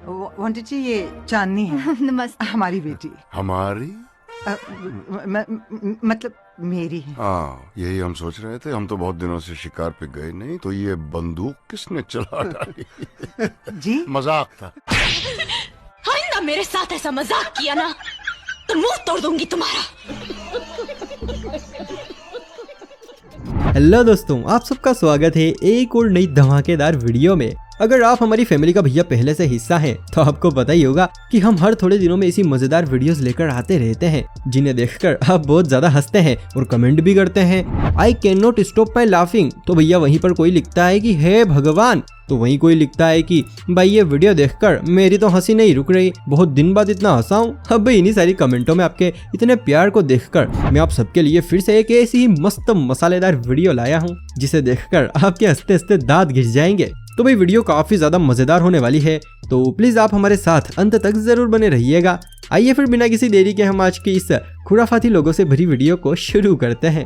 वंटी जी ये चांदनी है। नमस्ते। हमारी बेटी। हमारी? मतलब मेरी है। हाँ, यही हम सोच रहे थे। हम तो बहुत दिनों से शिकार पे गए नहीं, तो ये बंदूक किसने चला डाली? जी मजाक था। आइंदा मेरे साथ ऐसा मजाक किया ना तो मुंह तोड़ दूंगी तुम्हारा। हेलो दोस्तों, आप सबका स्वागत है एक और नई धमाकेदार वीडियो में। अगर आप हमारी फैमिली का भैया पहले से हिस्सा हैं, तो आपको पता ही होगा कि हम हर थोड़े दिनों में ऐसी मजेदार वीडियोस लेकर आते रहते हैं, जिन्हें देखकर आप बहुत ज्यादा हंसते हैं और कमेंट भी करते हैं। I can not stop my laughing, तो भैया वहीं पर कोई लिखता है कि हे भगवान, तो वहीं कोई लिखता है कि भाई ये वीडियो देखकर मेरी तो हंसी नहीं रुक रही, बहुत दिन बाद इतना हंसा हूँ। अब भाई इन्हीं सारी कमेंटों में आपके इतने प्यार को देखकर मैं आप सबके लिए फिर से एक ऐसी ही मस्त मसालेदार वीडियो लाया हूँ, जिसे देखकर आपके हंसते हंसते दांत घिस जाएंगे। तो भाई वीडियो काफी ज्यादा मजेदार होने वाली है, तो प्लीज आप हमारे साथ अंत तक जरूर बने रहिएगा। आइए फिर बिना किसी देरी के हम आज की इस खुराफाती लोगों से भरी वीडियो को शुरू करते हैं।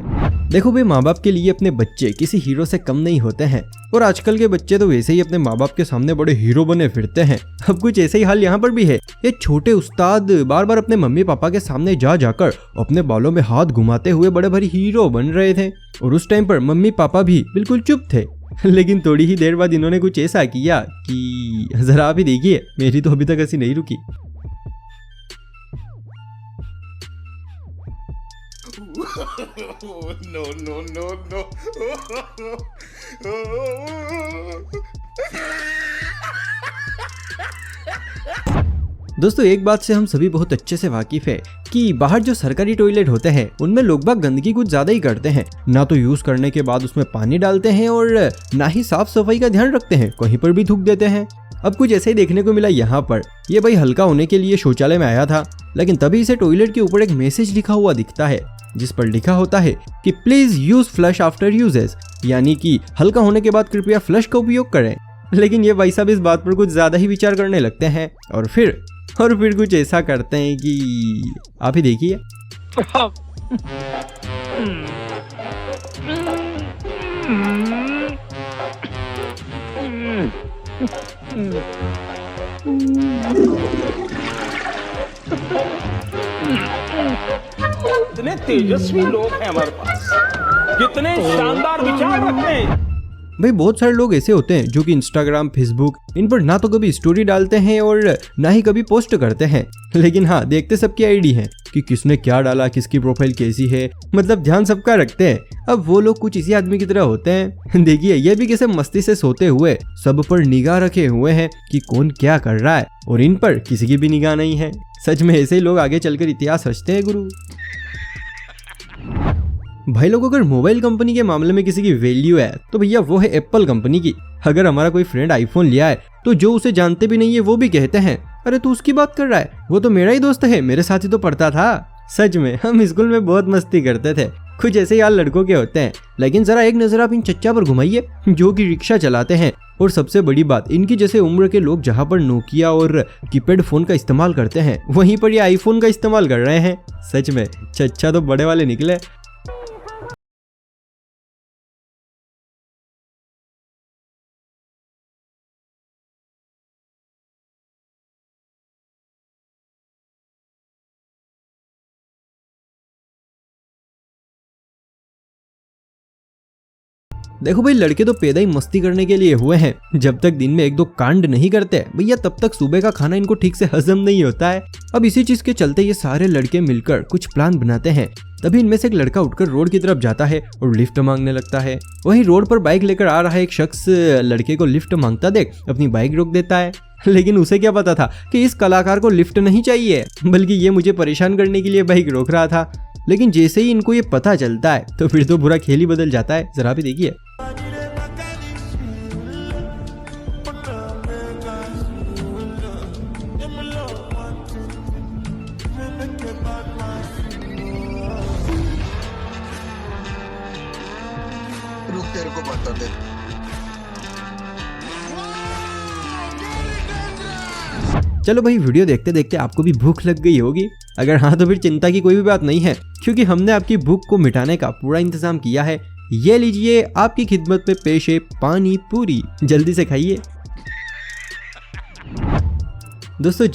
देखो भाई, माँ बाप के लिए अपने बच्चे किसी हीरो से कम नहीं होते हैं, और आजकल के बच्चे तो वैसे ही अपने माँ बाप के सामने बड़े हीरो बने फिरते हैं। अब कुछ ऐसे ही हाल यहाँ पर भी है। ये छोटे उस्ताद बार बार अपने मम्मी पापा के सामने जा जाकर अपने बालों में हाथ घुमाते हुए बड़े भारी हीरो बन रहे थे, और उस टाइम पर मम्मी पापा भी बिल्कुल चुप थे। लेकिन थोड़ी ही देर बाद इन्होंने कुछ ऐसा किया कि जरा आप ही देखिए, मेरी तो अभी तक हंसी नहीं रुकी। No, no, no, no. दोस्तों, एक बात से हम सभी बहुत अच्छे से वाकिफ है कि बाहर जो सरकारी टॉयलेट होते हैं उनमें लोग बाग गंदगी कुछ ज्यादा ही करते हैं। ना तो यूज करने के बाद उसमें पानी डालते हैं, और ना ही साफ सफाई का ध्यान रखते हैं, कहीं पर भी थूक देते हैं। अब कुछ ऐसे ही देखने को मिला यहाँ पर। ये भाई हल्का होने के लिए शौचालय में आया था, लेकिन तभी इसे टॉयलेट के ऊपर एक मैसेज लिखा हुआ दिखता है, जिस पर लिखा होता है कि please use flush after uses, यानी कि हल्का होने के बाद कृपया फ्लश का उपयोग करें। लेकिन ये भाई साहब इस बात पर कुछ ज्यादा ही विचार करने लगते हैं, और फिर कुछ ऐसा करते हैं कि आप ही देखिए। कितने तेजस्वी लोग हैं हमारे पास, कितने शानदार विचार रखते हैं। भाई बहुत सारे लोग ऐसे होते हैं जो कि इंस्टाग्राम, फेसबुक इन पर ना तो कभी स्टोरी डालते हैं और ना ही कभी पोस्ट करते हैं, लेकिन हाँ देखते सबकी आईडी है कि किसने क्या डाला, किसकी प्रोफाइल कैसी है, मतलब ध्यान सबका रखते हैं। अब वो लोग कुछ इसी आदमी की तरह होते हैं। देखिए ये भी कैसे मस्ती से सोते हुए सब पर निगाह रखे हुए हैं कि कौन क्या कर रहा है, और इन पर किसी की भी निगाह नहीं है। सच में ऐसे ही लोग आगे चलकर इतिहास रचते हैं गुरु। भाई लोग, अगर मोबाइल कंपनी के मामले में किसी की वैल्यू है तो भैया वो है एप्पल कंपनी की। अगर हमारा कोई फ्रेंड आईफोन लिया है तो जो उसे जानते भी नहीं है वो भी कहते हैं, अरे तू उसकी बात कर रहा है, वो तो मेरा ही दोस्त है, मेरे साथ ही तो पढ़ता था। सच में हम स्कूल में बहुत मस्ती करते थे। कुछ ऐसे यार लड़कों के होते हैं। लेकिन जरा एक नजर आप इन चच्चा पर घुमाइए जो कि रिक्शा चलाते हैं, और सबसे बड़ी बात, इनकी जैसे उम्र के लोग जहाँ पर नोकिया और कीपैड फोन का इस्तेमाल करते हैं, वहीं पर ये आईफोन का इस्तेमाल कर रहे हैं। सच में चच्चा तो बड़े वाले निकले। देखो भाई, लड़के तो पैदा ही मस्ती करने के लिए हुए हैं। जब तक दिन में एक दो कांड नहीं करते भैया, तब तक सुबह का खाना इनको ठीक से हजम नहीं होता है। अब इसी चीज के चलते ये सारे लड़के मिलकर कुछ प्लान बनाते हैं। तभी इनमें से एक लड़का उठकर रोड की तरफ जाता है और लिफ्ट मांगने लगता है। वहीं रोड पर बाइक लेकर आ रहा एक शख्स लड़के को लिफ्ट मांगता देख अपनी बाइक रोक देता है। लेकिन उसे क्या पता था कि इस कलाकार को लिफ्ट नहीं चाहिए, बल्कि ये मुझे परेशान करने के लिए बाइक रोक रहा था। लेकिन जैसे ही इनको ये पता चलता है तो फिर तो बुरा खेल ही बदल जाता है। जरा भी देखिए। रुक, तेरे को बता दे। चलो भाई, वीडियो देखते देखते आपको भी भूख लग गई होगी। अगर हाँ तो फिर चिंता की कोई भी बात नहीं है, क्योंकि हमने आपकी भूख को मिटाने का पूरा इंतजाम किया है। ये लीजिए, आपकी खिदमत में पेश है पानी पूरी, जल्दी से खाइए। दोस्तों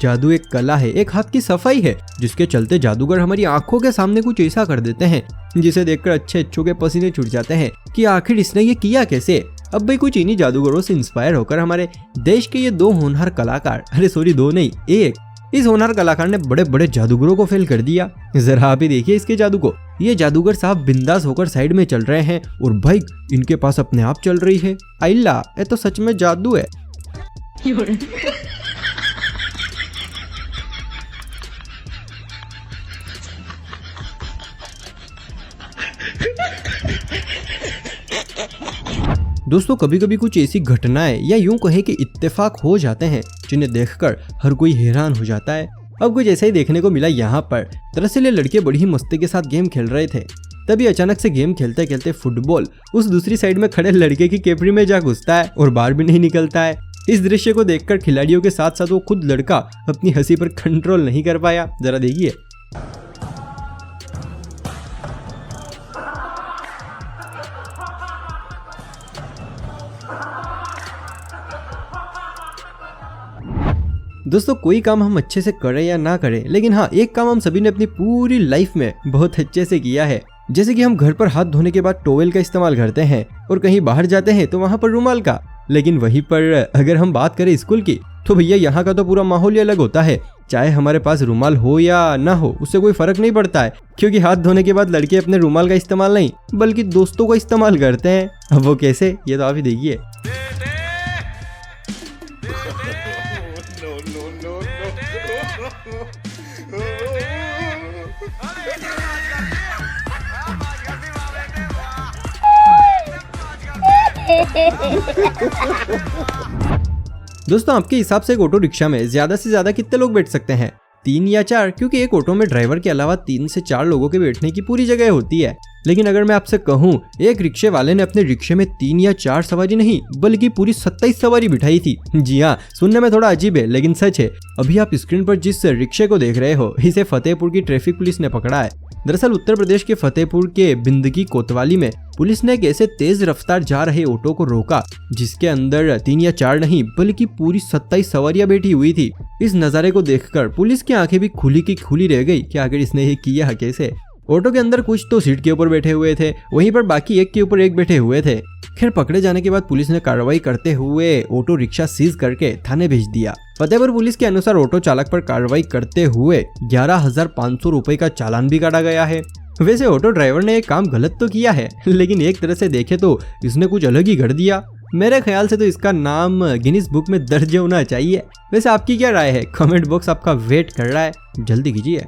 जादू एक कला है, एक हाथ की सफाई है, जिसके चलते जादूगर हमारी आंखों के सामने कुछ ऐसा कर देते हैं जिसे देखकर अच्छे के पसीने छूट जाते हैं कि आखिर इसने ये किया कैसे। अब भाई कुछ इन्हीं जादूगरों से इंस्पायर होकर हमारे देश के ये 2 होनहार कलाकार, अरे सॉरी 2 नहीं 1, इस होनहार कलाकार ने बड़े बड़े जादूगरों को फेल कर दिया। जरा आप ही देखिए इसके जादू को। ये जादूगर साहब बिंदास होकर साइड में चल रहे हैं और बाइक इनके पास अपने आप चल रही है। आइल्ला, ये तो सच में जादू है। दोस्तों कभी कभी कुछ ऐसी घटनाएं या यूं कहें कि इत्तेफाक हो जाते हैं जिन्हें देखकर हर कोई हैरान हो जाता है। अब कुछ ऐसा ही देखने को मिला यहाँ पर। दरअसल ये लड़के बड़ी ही मस्ती के साथ गेम खेल रहे थे, तभी अचानक से गेम खेलते खेलते फुटबॉल उस दूसरी साइड में खड़े लड़के की केपरी में जा घुसता है और बाहर भी नहीं निकलता है। इस दृश्य को देखकर खिलाड़ियों के साथ साथ वो खुद लड़का अपनी हंसी पर कंट्रोल नहीं कर पाया। जरा देखिए। दोस्तों कोई काम हम अच्छे से करें या ना करें, लेकिन हाँ एक काम हम सभी ने अपनी पूरी लाइफ में बहुत अच्छे से किया है। जैसे कि हम घर पर हाथ धोने के बाद टॉवेल का इस्तेमाल करते हैं और कहीं बाहर जाते हैं तो वहां पर रुमाल का। लेकिन वहीं पर अगर हम बात करें स्कूल की, तो भैया यहाँ का तो पूरा माहौल ही अलग होता है। चाहे हमारे पास रुमाल हो या ना हो, उससे कोई फर्क नहीं पड़ता है, क्योंकि हाथ धोने के बाद लड़के अपने रुमाल का इस्तेमाल नहीं बल्कि दोस्तों का इस्तेमाल करते हैं। अब वो कैसे, ये तो आप ही देखिए। दोस्तों आपके हिसाब से एक ऑटो रिक्शा में ज्यादा से ज्यादा कितने लोग बैठ सकते हैं? 3 या 4, क्योंकि एक ऑटो में ड्राइवर के अलावा 3 से 4 लोगों के बैठने की पूरी जगह होती है। लेकिन अगर मैं आपसे कहूं, एक रिक्शे वाले ने अपने रिक्शे में 3 या 4 सवारी नहीं बल्कि पूरी 27 सवारी बिठाई थी। जी हाँ, सुनने में थोड़ा अजीब है लेकिन सच है। अभी आप स्क्रीन पर जिस रिक्शे को देख रहे हो, इसे फतेहपुर की ट्रैफिक पुलिस ने पकड़ा है। दरअसल उत्तर प्रदेश के फतेहपुर के बिंदगी कोतवाली में पुलिस ने एक ऐसे तेज रफ्तार जा रहे ऑटो को रोका जिसके अंदर 3 या 4 नहीं बल्कि पूरी 27 सवारियां बैठी हुई थी। इस नजारे को देखकर पुलिस की आंखें भी खुली की खुली रह गई कि आखिर इसने ये किया कैसे। ऑटो के अंदर कुछ तो सीट के ऊपर बैठे हुए थे, वहीं पर बाकी एक के ऊपर एक बैठे हुए थे। खैर पकड़े जाने के बाद पुलिस ने कार्रवाई करते हुए ऑटो रिक्शा सीज करके थाने भेज दिया। फतेहपुर पुलिस के अनुसार ऑटो चालक पर कार्रवाई करते हुए 11,500 रुपए का चालान भी काटा गया है। वैसे ऑटो ड्राइवर ने एक काम गलत तो किया है, लेकिन एक तरह से देखे तो इसने कुछ अलग ही कर दिया। मेरे ख्याल से तो इसका नाम गिनीज बुक में दर्ज होना चाहिए। वैसे आपकी क्या राय है? कमेंट बॉक्स आपका वेट कर रहा है, जल्दी कीजिए।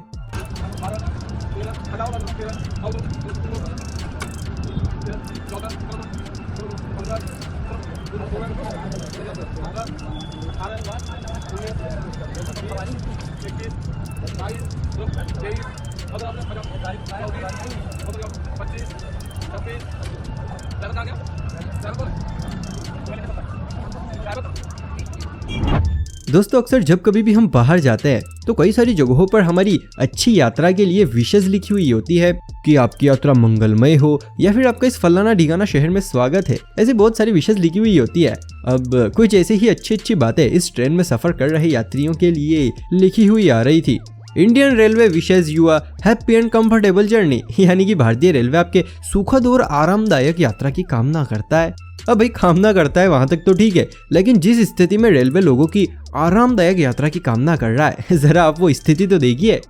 दोस्तों अक्सर जब कभी भी हम बाहर जाते हैं तो कई सारी जगहों पर हमारी अच्छी यात्रा के लिए विशेष लिखी हुई होती है कि आपकी यात्रा मंगलमय हो या फिर आपका इस फलाना ढिगाना शहर में स्वागत है। ऐसी बहुत सारी विशेष लिखी हुई होती है। अब कुछ ऐसी ही अच्छी बातें इस ट्रेन में सफर कर रहे यात्रियों के लिए लिखी हुई आ रही थी। Indian railway wishes you a happy and comfortable journey, यानी कि भारतीय रेलवे आपके सुखद और आरामदायक यात्रा की कामना करता है। अब भाई कामना करता है वहां तक तो ठीक है, लेकिन जिस स्थिति में रेलवे लोगों की आरामदायक यात्रा की कामना कर रहा है, जरा आप वो स्थिति तो देखिए।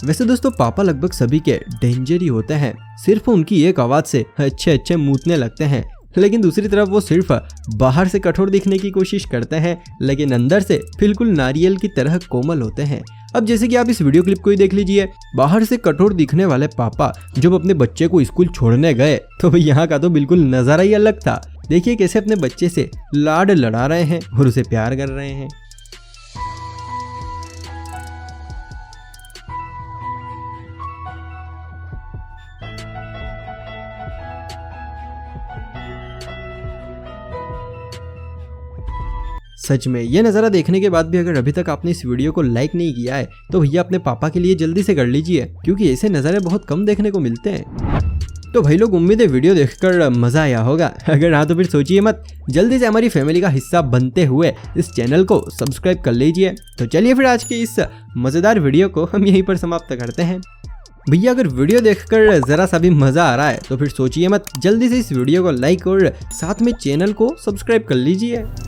वैसे दोस्तों पापा लगभग सभी के डेंजर ही होते हैं, सिर्फ उनकी एक आवाज से अच्छे मूतने लगते हैं। लेकिन दूसरी तरफ वो सिर्फ बाहर से कठोर दिखने की कोशिश करते हैं, लेकिन अंदर से बिल्कुल नारियल की तरह कोमल होते हैं। अब जैसे कि आप इस वीडियो क्लिप को ही देख लीजिए, बाहर से कठोर दिखने वाले पापा जब अपने बच्चे को स्कूल छोड़ने गए तो भाई यहाँ का तो बिल्कुल नजारा ही अलग था। देखिए कैसे अपने बच्चे से लाड लड़ा रहे हैं और उसे प्यार कर रहे हैं। सच में ये नज़ारा देखने के बाद भी अगर अभी तक आपने इस वीडियो को लाइक नहीं किया है तो भैया अपने पापा के लिए जल्दी से कर लीजिए, क्योंकि ऐसे नज़ारे बहुत कम देखने को मिलते हैं। तो भाई लोग, उम्मीद है वीडियो देखकर मज़ा आया होगा। अगर हाँ तो फिर सोचिए मत, जल्दी से हमारी फैमिली का हिस्सा बनते हुए इस चैनल को सब्सक्राइब कर लीजिए। तो चलिए फिर आज के इस मज़ेदार वीडियो को हम यहीं पर समाप्त करते हैं। भैया अगर वीडियो देखकर ज़रा सा भी मज़ा आ रहा है तो फिर सोचिए मत, जल्दी से इस वीडियो को लाइक और साथ में चैनल को सब्सक्राइब कर लीजिए।